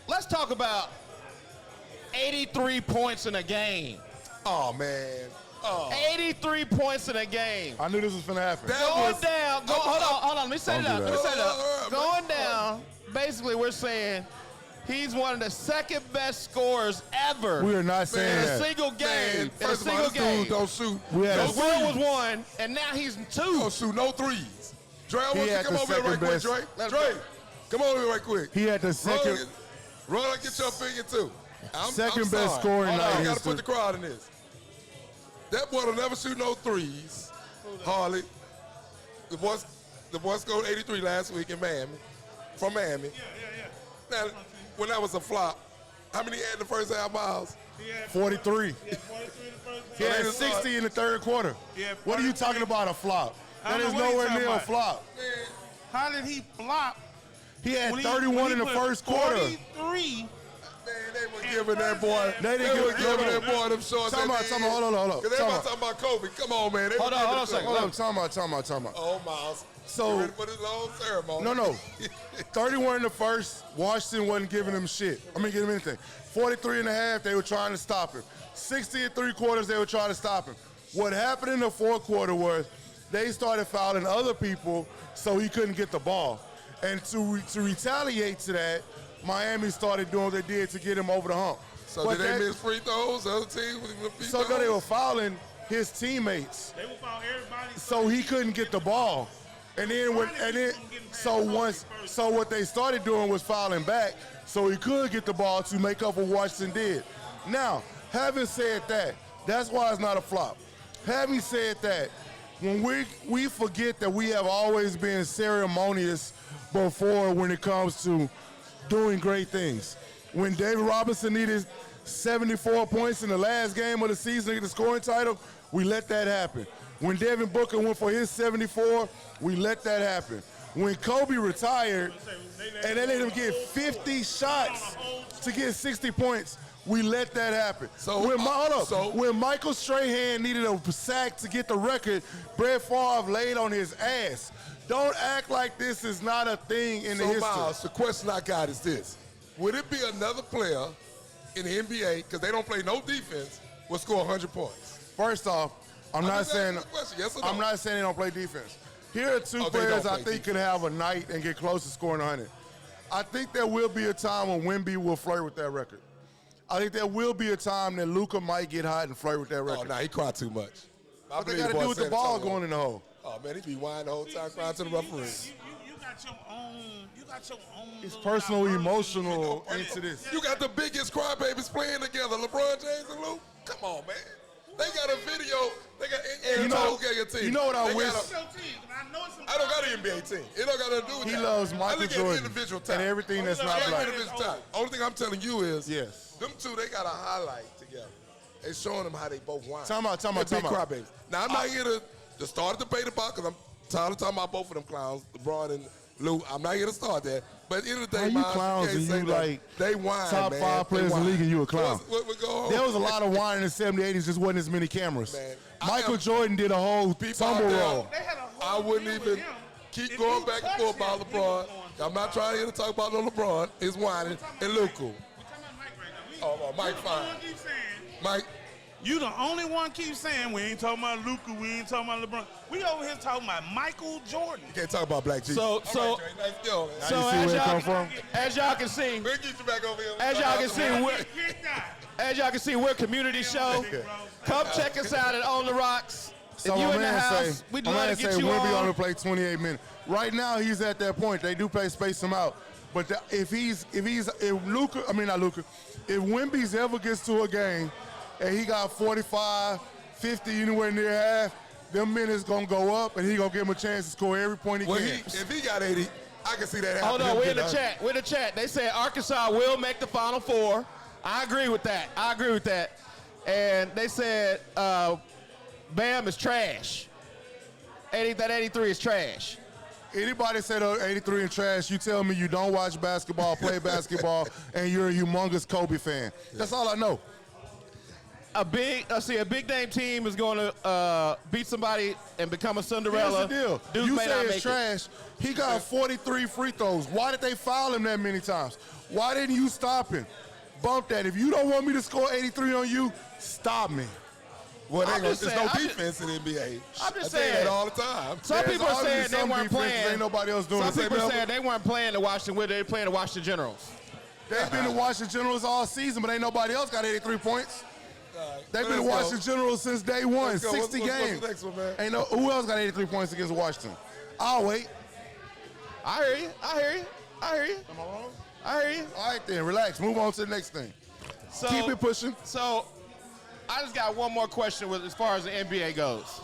let's talk about 83 points in a game. Oh, man. Oh. 83 points in a game. I knew this was finna happen. Going down. Hold on. Let me set it up. Going down. Basically, we're saying he's one of the second best scorers ever. We are not saying in a that. single game. First of all, this dude don't shoot. Will was one, and now he's two. Don't shoot no threes. Dre, I want you to come over here right quick, Dre. Dre, come over here right quick. He had the second. Run and get your finger too. Second best scoring night. You got to put the crowd in this. That boy will never shoot no threes. Harley. The boy scored 83 last week in Miami. From Miami. Yeah. Now, when that was a flop, how many he had in the first half, Miles? 43. He had 43 in the first half. He had 60 in the third quarter. What are you talking about, a flop? That is nowhere near a flop. How did he flop? He had 31 in the first quarter. 43. Man, they were giving that boy. They were giving that boy them shorts. Hold on. Because everybody talking about Kobe. Come on, man. Hold on a second. Time out. Oh, Miles. So, ready for this long ceremony. No. 31 in the first. Washington wasn't giving him shit. Giving him anything. 43 and a half, they were trying to stop him. 60 and three quarters, they were trying to stop him. What happened in the fourth quarter was they started fouling other people so he couldn't get the ball. And to retaliate to that, Miami started doing what they did to get him over the hump. So did they miss free throws? The other teams with free throws? So they were fouling his teammates. They were fouling everybody. So he couldn't get the ball. So what they started doing was fouling back so he could get the ball to make up what Washington did. Now, having said that, that's why it's not a flop. Having said that, when we forget that we have always been ceremonious before when it comes to doing great things. When David Robinson needed 74 points in the last game of the season to get the scoring title, we let that happen. When Devin Booker went for his 74, we let that happen. When Kobe retired and they let him get 50 shots to get 60 points, we let that happen. When Michael Strahan needed a sack to get the record, Brett Favre laid on his ass. Don't act like this is not a thing in the history. Miles, the question I got is this. Would it be another player in the NBA, because they don't play no defense, will score 100 points? First off, I'm not saying yes or no? I'm not saying they don't play defense. Here are two players I think could have a night and get close to scoring 100. I think there will be a time when Wemby will flirt with that record. I think there will be a time that Luka might get hot and flirt with that record. Oh, nah, he cried too much. What they got to do with the ball going in the hole? Oh, man, he be whining the whole time, crying to the referee. You got your own. It's personal, emotional into this. You got the biggest crybabies playing together, LeBron James and Luke. Come on, man. They got a video. They got your team. You know what I wish? I don't got an NBA team. It don't got nothing to do with that. He loves Michael Jordan individual and everything that's not black. Only thing I'm telling you is, yes, them two, they got a highlight together. They showing them how they both whine. Time out. Crybabies. Now, I'm not here to start a debate about, because I'm tired of talking about both of them clowns, LeBron and Lou. I'm not here to start that. But at the end of the day, you clowns and you like they whine, top man. 5 players in the league and you a clown. There was a lot of whining in the 70s, 80s, just wasn't as many cameras. Man, Michael Jordan did a whole tumble roll. I wouldn't even keep going back and forth about LeBron. I'm not trying to talk about no LeBron. It's whining and Luka. Oh, Mike fine. Mike. You the only one keep saying we ain't talking about Luka, we ain't talking about LeBron. We over here talking about Michael Jordan. You can't talk about Black Jesus. As y'all can see, we'll get you back over here. As y'all can see, we're a community show. Come check us out at On the Rocks. So if you in the house, we'd love to get you Wemby on. only play 28 minutes. Right now, he's at that point. They do space him out. But if Wemby's ever gets to a game and he got 45, 50, anywhere near half, them minutes gonna go up, and he gonna give him a chance to score every point he can. If he got 80, I can see that happen. Hold on, we're in the chat. We're in the chat. They said Arkansas will make the Final Four. I agree with that. And they said Bam is trash. That 83 is trash. Anybody said 83 is trash, you tell me you don't watch basketball, play basketball, and you're a humongous Kobe fan. That's all I know. a big name team is going to beat somebody and become a Cinderella. Here's the deal. Dudes You may not say make it's trash. He got 43 free throws. Why did they foul him that many times? Why didn't you stop him? Bump that. If you don't want me to score 83 on you, stop me. Well, I'm there's just no saying, defense in the NBA. I'm just I tell you saying. that all the time. Some There's people are saying obviously they some weren't defenses playing. ain't nobody else doing Some the people same saying they weren't playing the Washington Wizards. They playing the Washington Generals. They've been the Washington Generals all season, but ain't nobody else got 83 points. They've been the Let's go. Washington Generals since day one, Let's go. 60 What's games. the next one, man? Ain't no who else got 83 points against Washington? I'll wait. I hear you. I hear you. I hear you. Am I wrong? I hear you. All right then, relax. Move on to the next thing. So, Keep it pushing. So, I just got one more question with as far as the NBA goes.